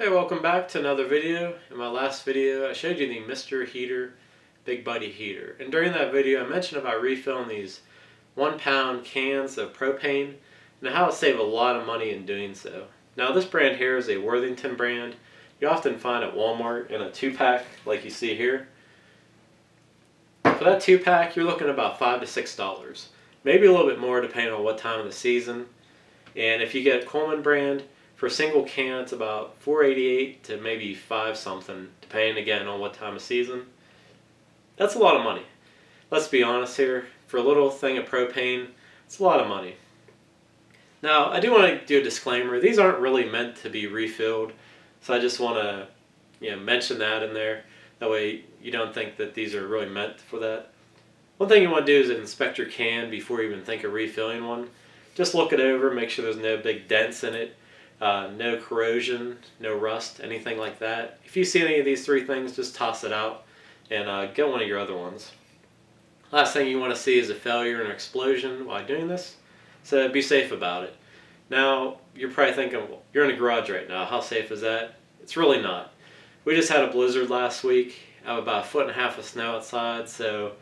Hey, welcome back to another video. In my last video I showed you the Mr. Heater Big Buddy Heater, and during that video I mentioned about refilling these 1-pound cans of propane and how it saved a lot of money in doing so. Now this brand here is a Worthington brand. You often find at Walmart in a 2-pack like you see here. For that 2-pack you're looking at about $5 to $6, maybe a little bit more depending on what time of the season. And if you get Coleman brand, for a single can, it's about $4.88 to maybe $5 something, depending again on what time of season. That's a lot of money. Let's be honest here. For a little thing of propane, it's a lot of money. Now, I do want to do a disclaimer. These aren't really meant to be refilled, so I just want to mention that in there. That way you don't think that these are really meant for that. One thing you want to do is inspect your can before you even think of refilling one. Just look it over, make sure there's no big dents in it. No corrosion, no rust, anything like that. If you see any of these three things, just toss it out and get one of your other ones. Last thing you want to see is a failure or an explosion while doing this, so be safe about it. Now, you're probably thinking, well, you're in a garage right now, how safe is that? It's really not. We just had a blizzard last week. I have about 1.5 feet of snow outside, so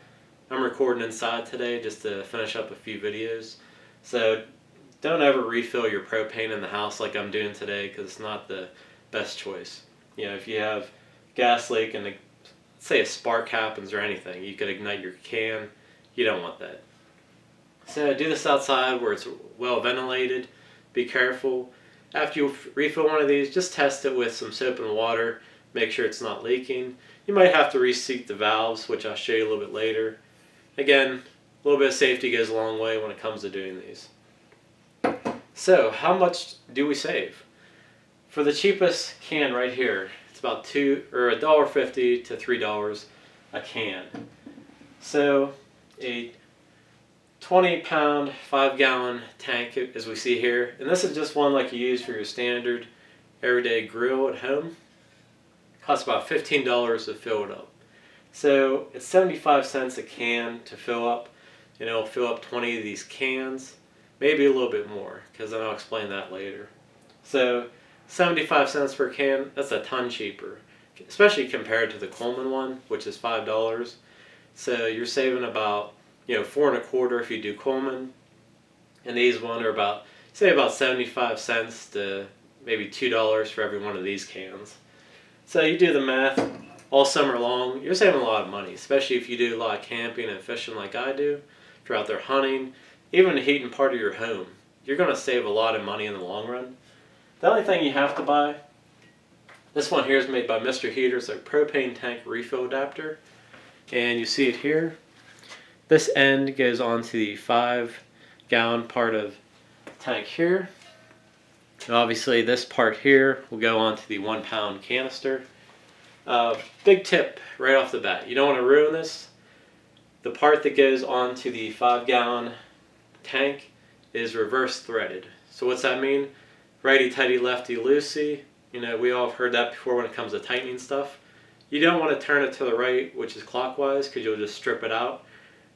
I'm recording inside today just to finish up a few videos. So don't ever refill your propane in the house like I'm doing today, because it's not the best choice. If you have a gas leak and say a spark happens or anything, you could ignite your can. You don't want that. So do this outside where it's well ventilated. Be careful. After you refill one of these, just test it with some soap and water. Make sure it's not leaking. You might have to reseat the valves, which I'll show you a little bit later. Again, a little bit of safety goes a long way when it comes to doing these. So, how much do we save? For the cheapest can right here, it's about $1.50 to $3 a can. So, a 20-pound, 5-gallon tank, as we see here, and this is just one like you use for your standard everyday grill at home. Costs about $15 to fill it up. So, it's 75 cents a can to fill up, and it'll fill up 20 of these cans. Maybe a little bit more, because then I'll explain that later. So 75 cents per can, that's a ton cheaper, especially compared to the Coleman one, which is $5. So you're saving about $4.25 if you do Coleman, and these one are about 75 cents to maybe $2 for every one of these cans. So you do the math, all summer long, you're saving a lot of money, especially if you do a lot of camping and fishing like I do. If you're out there hunting, even the heating part of your home, you're going to save a lot of money in the long run. The only thing you have to buy, this one here is made by Mr. Heater. It's a propane tank refill adapter, and you see it here. This end goes onto the 5-gallon part of the tank here, and obviously this part here will go onto the 1-pound canister. Big tip right off the bat, you don't want to ruin this. The part that goes onto the 5-gallon tank is reverse threaded. So what's that mean? Righty tighty, lefty loosey. We all have heard that before when it comes to tightening stuff. You don't want to turn it to the right, which is clockwise, because you'll just strip it out.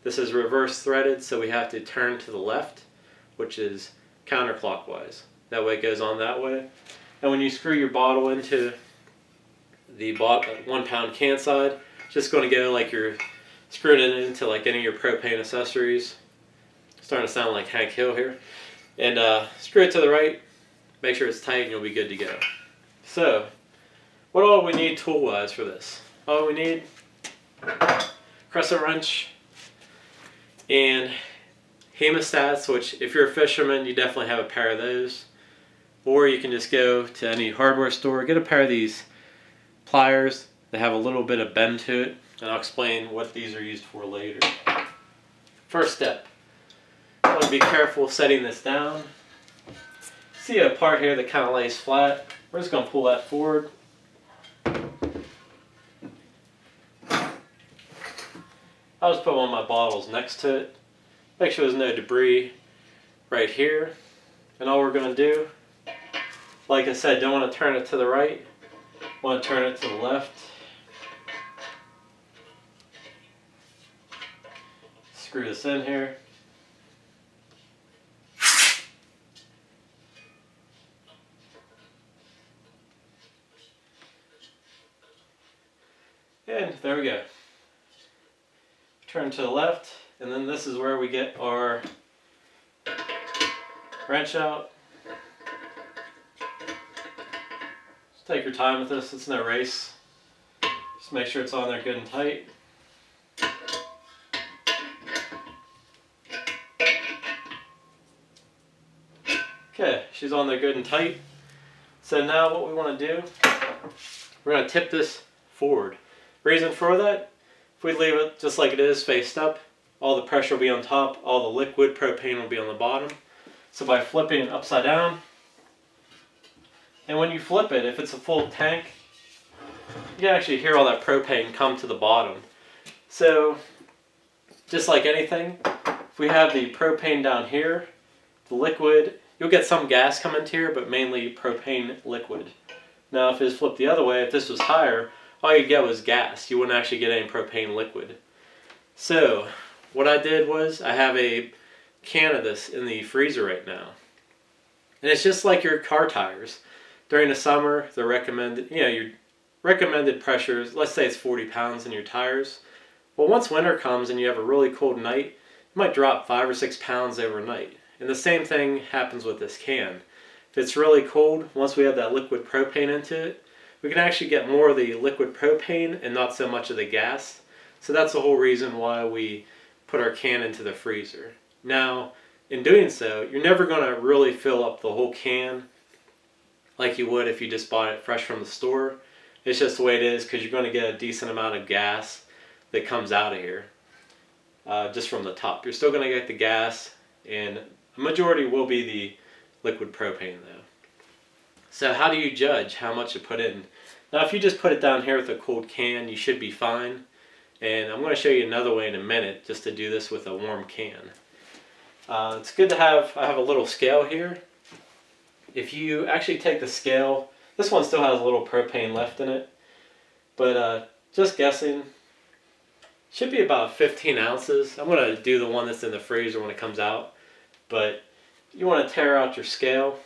This is reverse threaded, so we have to turn to the left, which is counterclockwise. That way it goes on that way. And when you screw your bottle into the 1-pound can side, it's just going to go like you're screwing it into like any of your propane accessories. Starting to sound like Hank Hill here. And screw it to the right, make sure it's tight, and you'll be good to go. So, what all we need tool-wise for this? All we need, crescent wrench and hemostats, which if you're a fisherman, you definitely have a pair of those. Or you can just go to any hardware store, get a pair of these pliers. They have a little bit of bend to it, and I'll explain what these are used for later. First step. I want to be careful setting this down. See a part here that kind of lays flat. We're just going to pull that forward. I'll just put one of my bottles next to it. Make sure there's no debris right here. And all we're going to do, like I said, don't want to turn it to the right. Want to turn it to the left. Screw this in here. And there we go. Turn to the left, and then this is where we get our wrench out. Just take your time with this, it's no race. Just make sure it's on there good and tight. Okay, she's on there good and tight. So now what we want to do, we're going to tip this forward. Reason for that, if we leave it just like it is, faced up, all the pressure will be on top, all the liquid propane will be on the bottom. So by flipping it upside down, and when you flip it, if it's a full tank, you can actually hear all that propane come to the bottom. So, just like anything, if we have the propane down here, the liquid, you'll get some gas come into here, but mainly propane liquid. Now if it's flipped the other way, if this was higher, all you'd get was gas. You wouldn't actually get any propane liquid. So, what I did was, I have a can of this in the freezer right now. And it's just like your car tires. During the summer, the recommended, your recommended pressures, let's say it's 40 pounds in your tires. Well, once winter comes and you have a really cold night, you might drop 5 or 6 pounds overnight. And the same thing happens with this can. If it's really cold, once we have that liquid propane into it, we can actually get more of the liquid propane and not so much of the gas. So that's the whole reason why we put our can into the freezer. Now, in doing so, you're never going to really fill up the whole can like you would if you just bought it fresh from the store. It's just the way it is because you're going to get a decent amount of gas that comes out of here just from the top. You're still going to get the gas, and the majority will be the liquid propane though. So how do you judge how much to put in? Now if you just put it down here with a cold can, you should be fine. And I'm going to show you another way in a minute just to do this with a warm can. It's good to have, I have a little scale here. If you actually take the scale, this one still has a little propane left in it, but just guessing, should be about 15 ounces. I'm going to do the one that's in the freezer when it comes out, but you want to tear out your scale.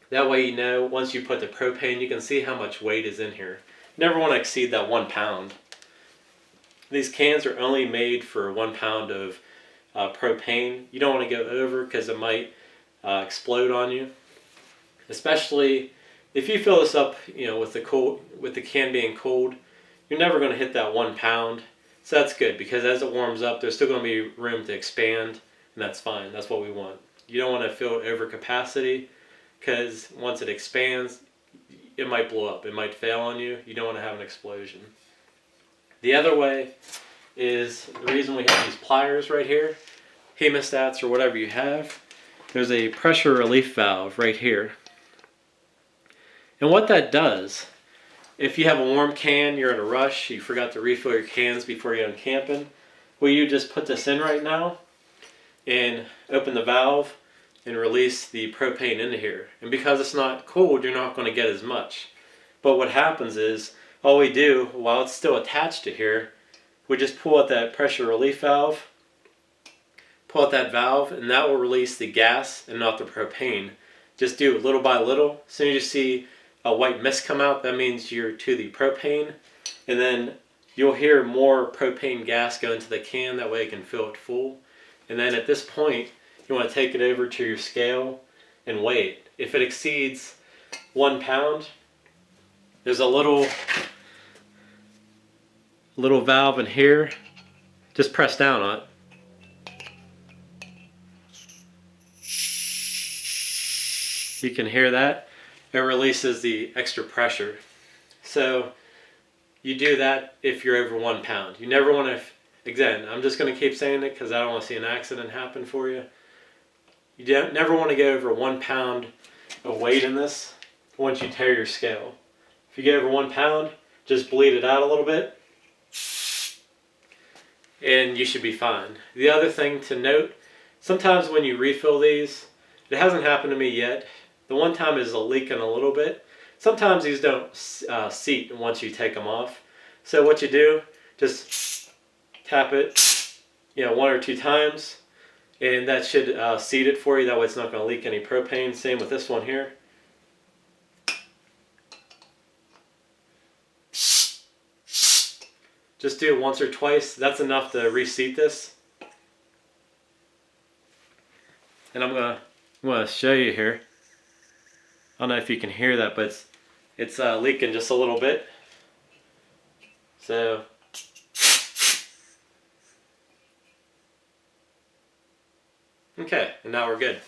That way you know once you put the propane, you can see how much weight is in here. You never want to exceed that 1 pound. These cans are only made for 1 pound of propane. You don't want to go over because it might explode on you. Especially if you fill this up, with the can being cold, you're never going to hit that 1 pound. So that's good because as it warms up, there's still going to be room to expand, and that's fine. That's what we want. You don't want to fill it over capacity because once it expands, it might blow up. It might fail on you. You don't want to have an explosion. The other way is the reason we have these pliers right here, hemostats or whatever you have. There's a pressure relief valve right here. And what that does, if you have a warm can, you're in a rush, you forgot to refill your cans before you go camping, well, you just put this in right now and open the valve and release the propane into here. And because it's not cold, you're not going to get as much. But what happens is, all we do, while it's still attached to here, we just pull out that pressure relief valve, pull out that valve, and that will release the gas and not the propane. Just do it little by little. As soon as you see a white mist come out, that means you're to the propane, and then you'll hear more propane gas go into the can. That way it can fill it full. And then at this point, you want to take it over to your scale and weigh it. If it exceeds 1 pound, there's a little valve in here. Just press down on it. You can hear that. It releases the extra pressure. So you do that if you're over 1 pound. You never want to, again, I'm just going to keep saying it because I don't want to see an accident happen for you. You never want to go over 1 pound of weight in this once you tear your scale. If you get over 1 pound, just bleed it out a little bit and you should be fine. The other thing to note, sometimes when you refill these, it hasn't happened to me yet. The one time is leaking a little bit. Sometimes these don't seat once you take them off. So what you do, just tap it 1 or 2 times, and that should seat it for you. That way it's not going to leak any propane. Same with this one here. Just do it once or twice. That's enough to reseat this. And I'm gonna show you here. I don't know if you can hear that, but it's leaking just a little bit. So okay, and now we're good.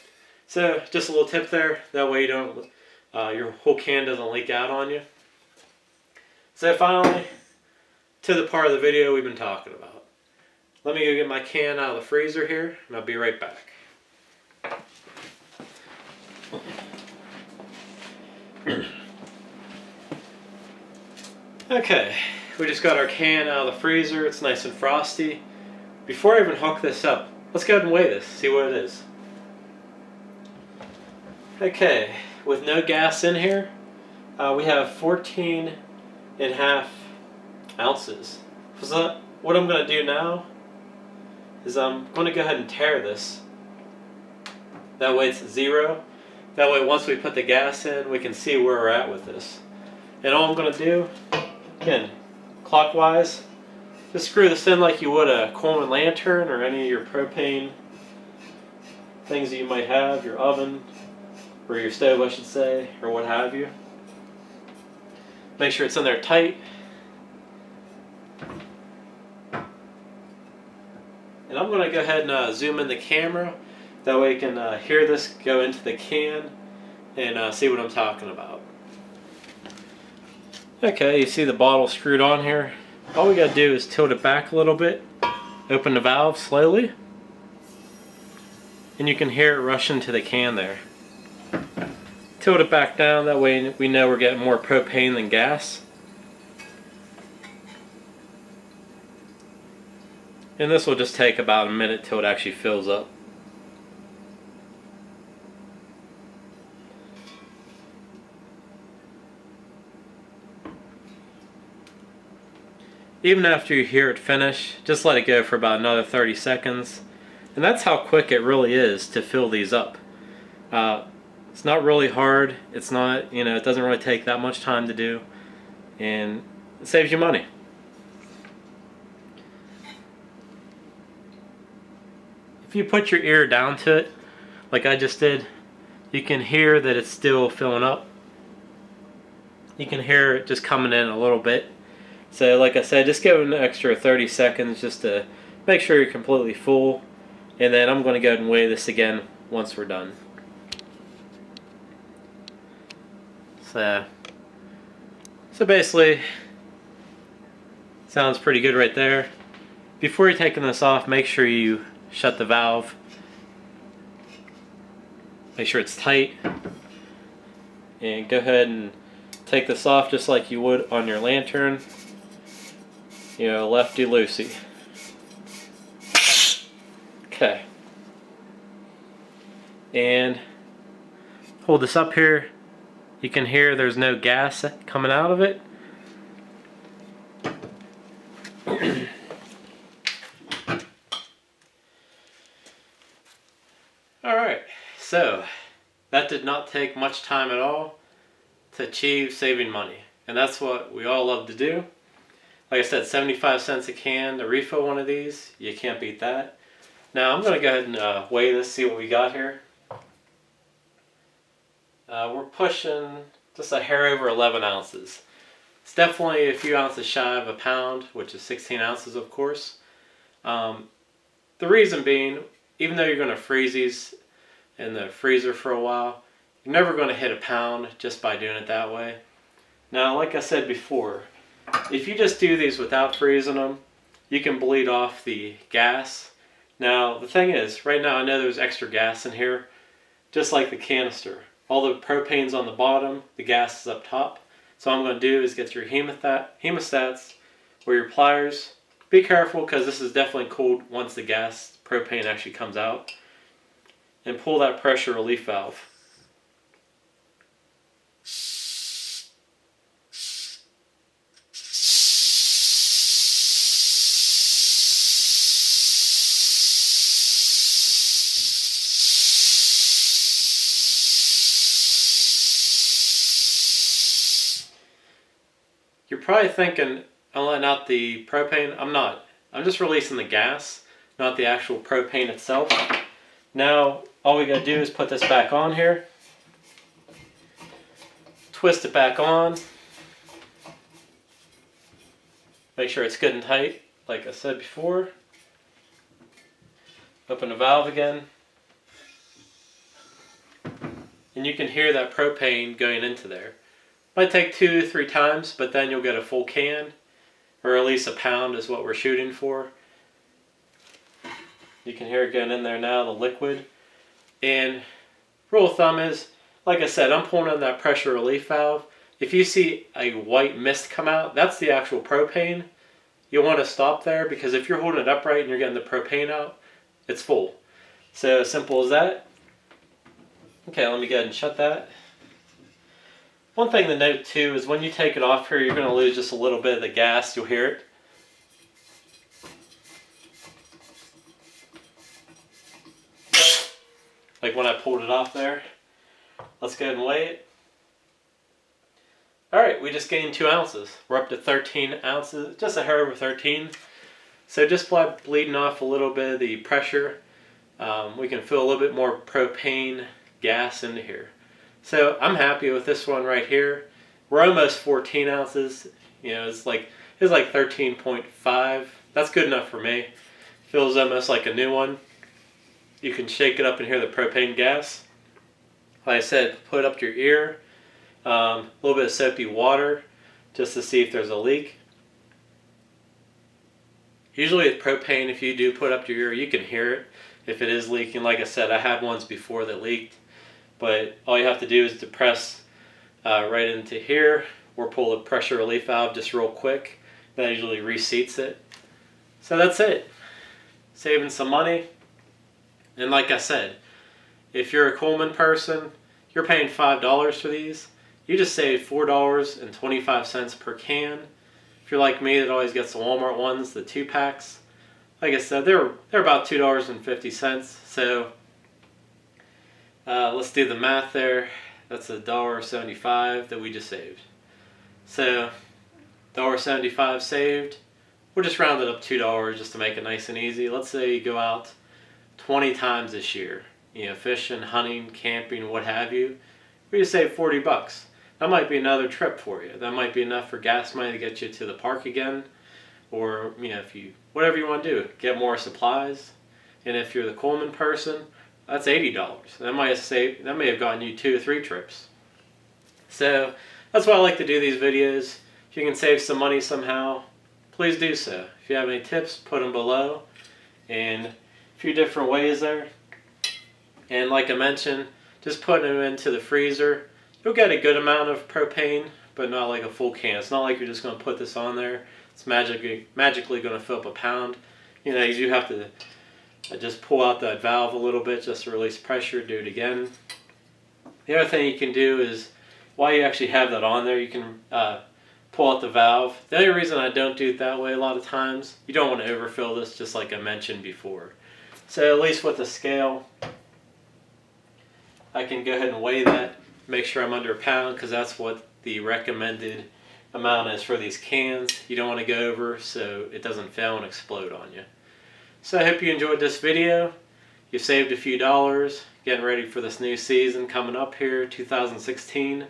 So just a little tip there. That way you don't your whole can doesn't leak out on you. So finally, to the part of the video we've been talking about. Let me go get my can out of the freezer here, and I'll be right back. Okay, we just got our can out of the freezer. It's nice and frosty. Before I even hook this up, let's go ahead and weigh this, see what it is. Okay, with no gas in here, we have 14.5 ounces. So what I'm going to do now is I'm going to go ahead and tare this. That way it's 0. That way once we put the gas in, we can see where we're at with this. And all I'm going to do, again, clockwise, just screw this in like you would a Coleman lantern or any of your propane things that you might have, your oven, or your stove I should say, or what have you. Make sure it's in there tight. And I'm going to go ahead and zoom in the camera. That way you can hear this go into the can and see what I'm talking about. Okay, you see the bottle screwed on here. All we got to do is tilt it back a little bit. Open the valve slowly. And you can hear it rush into the can there. Tilt it back down, that way we know we're getting more propane than gas. And this will just take about a minute till it actually fills up. Even after you hear it finish, just let it go for about another 30 seconds. And that's how quick it really is to fill these up. It's not really hard. It's not, it doesn't really take that much time to do. And it saves you money. If you put your ear down to it, like I just did, you can hear that it's still filling up. You can hear it just coming in a little bit. So like I said, just give it an extra 30 seconds just to make sure you're completely full. And then I'm going to go ahead and weigh this again once we're done. So basically, sounds pretty good right there. Before you're taking this off, make sure you shut the valve. Make sure it's tight. And go ahead and take this off just like you would on your lantern. Lefty loosey. Okay. And hold this up here. You can hear there's no gas coming out of it. Alright, so that did not take much time at all to achieve saving money. And that's what we all love to do. Like I said, 75 cents a can to refill one of these. You can't beat that. Now I'm going to go ahead and weigh this, see what we got here. We're pushing just a hair over 11 ounces. It's definitely a few ounces shy of a pound, which is 16 ounces of course. The reason being, even though you're going to freeze these in the freezer for a while, you're never going to hit a pound just by doing it that way. Now, like I said before, if you just do these without freezing them, you can bleed off the gas. Now, the thing is, right now I know there's extra gas in here, just like the canister. All the propane's on the bottom, the gas is up top. So what I'm going to do is get your hemostats or your pliers. Be careful because this is definitely cooled once the gas propane actually comes out. And pull that pressure relief valve. You're probably thinking, I'm letting out the propane. I'm just releasing the gas, not the actual propane itself. Now, all we gotta do is put this back on here. Twist it back on. Make sure it's good and tight, like I said before. Open the valve again. And you can hear that propane going into there. Might take 2 to 3 times, but then you'll get a full can, or at least a pound is what we're shooting for. You can hear it going in there now, the liquid. And rule of thumb is, like I said, I'm pulling on that pressure relief valve. If you see a white mist come out, that's the actual propane. You'll want to stop there, because if you're holding it upright and you're getting the propane out, it's full. So simple as that. Okay, let me go ahead and shut that. One thing to note too is when you take it off here, you're going to lose just a little bit of the gas. You'll hear it. Like when I pulled it off there. Let's go ahead and weigh it. Alright, we just gained 2 ounces. We're up to 13 ounces, just a hair over 13. So just by bleeding off a little bit of the pressure, we can feel a little bit more propane gas into here. So I'm happy with this one right here. We're almost 14 ounces. You know, it's like 13.5. That's good enough for me. Feels almost like a new one. You can shake it up and hear the propane gas. Like I said, put it up to your ear. A little bit of soapy water just to see if there's a leak. Usually with propane, if you do put it up to your ear, you can hear it if it is leaking. Like I said, I had ones before that leaked. But all you have to do is depress right into here, or pull the pressure relief valve just real quick. That usually reseats it. So that's it. Saving some money. And like I said, if you're a Coleman person, you're paying $5 for these. You just save $4.25 per can. If you're like me that always gets the Walmart ones, the 2-packs, like I said, they're about $2.50. So let's do the math there. That's $1.75 that we just saved. So $1.75 saved. We'll just round it up $2 just to make it nice and easy. Let's say you go out 20 times this year, you know, fishing, hunting, camping, what have you. We just save 40 bucks. That might be another trip for you. That might be enough for gas money to get you to the park again, or you know, if you whatever you want to do, get more supplies. And if you're the Coleman person, that's $80. That may have gotten you 2 or 3 trips. So that's why I like to do these videos. If you can save some money somehow, please do so. If you have any tips, put them below. And a few different ways there. And like I mentioned, just putting them into the freezer, you'll get a good amount of propane, but not like a full can. It's not like you're just going to put this on there. It's magically going to fill up a pound. You know, you do have to just pull out that valve a little bit just to release pressure. Do it again. The other thing you can do is, while you actually have that on there, you can pull out the valve. The only reason I don't do it that way a lot of times, you don't want to overfill this, just like I mentioned before. So at least with the scale, I can go ahead and weigh that, make sure I'm under a pound, because that's what the recommended amount is for these cans. You don't want to go over so it doesn't fail and explode on you. So I hope you enjoyed this video. You saved a few dollars, getting ready for this new season coming up here, 2016.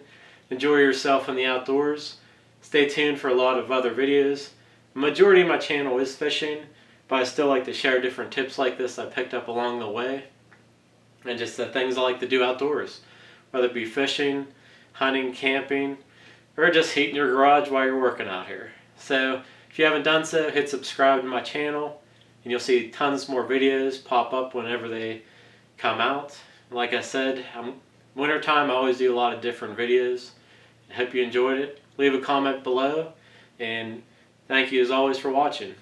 Enjoy yourself in the outdoors. Stay tuned for a lot of other videos. The majority of my channel is fishing, but I still like to share different tips like this I picked up along the way. And just the things I like to do outdoors. Whether it be fishing, hunting, camping, or just heating your garage while you're working out here. So if you haven't done so, hit subscribe to my channel, and you'll see tons more videos pop up whenever they come out. Like I said, wintertime I always do a lot of different videos. I hope you enjoyed it. Leave a comment below, and thank you as always for watching.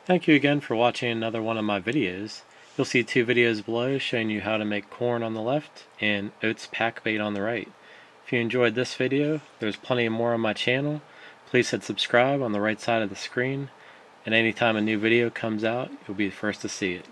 Thank you again for watching another one of my videos. You'll see 2 videos below showing you how to make corn on the left and oats pack bait on the right. If you enjoyed this video, there's plenty more on my channel. Please hit subscribe on the right side of the screen, and anytime a new video comes out, you'll be the first to see it.